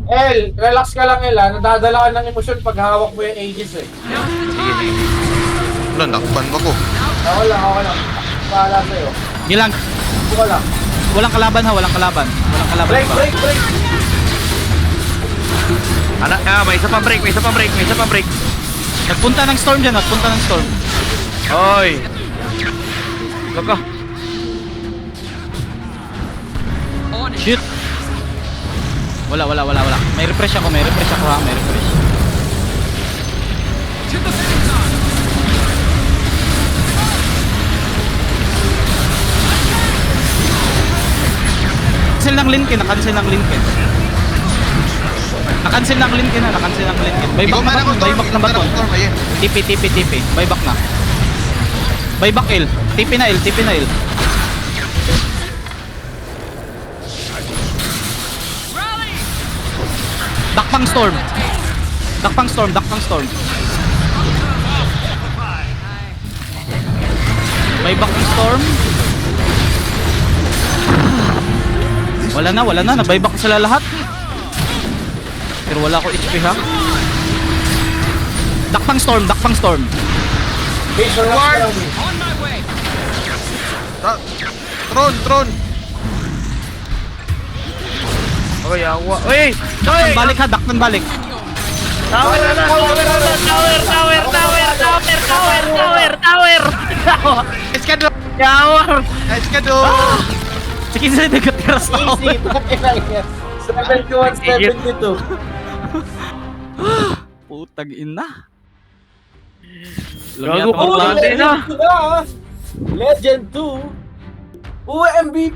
El, relax ka lang El ha. Nadadala ka ng emosyon pag hawak mo yung Aegis eh. Sige, sige. Wala, nakban ba ko? Ako lang, ako lang. Paala sa'yo. Gilang. Buka lang. Walang kalaban ha, walang kalaban. Walang kalaban Break, pa. break, break. Anak, may isa pang break, may isa pang break, may isa pang break. Nagpunta ng storm dyan, nagpunta ng storm. Oy! Kaka. Shoot. Wala. May refresh ako ha, may refresh. Cancel ng Lincoln, na-cancel ng Lincoln. Na-cancel ng Lincoln na, na-cancel ng Lincoln. Buyback na baton, buyback na baton. TP. Buyback na. Buyback L. TP na L. Dakpang storm. Buyback ng storm. Wala na, na-buyback na sila lahat. Pero wala ko HP ha. Dakpang storm. Base relax ka lang eh. Tron! Okay, awa. Uy! Dakpan balik ha, dakpan balik. Tower! Eskado! Tower! Eskado! Sige sila nagkatiras na ako. Easy, bakit lang yan. 71, 72. Putang ina. Gago Lumiyat ka ako ba? lang. Legend 2 ah. Legend 2. MVP.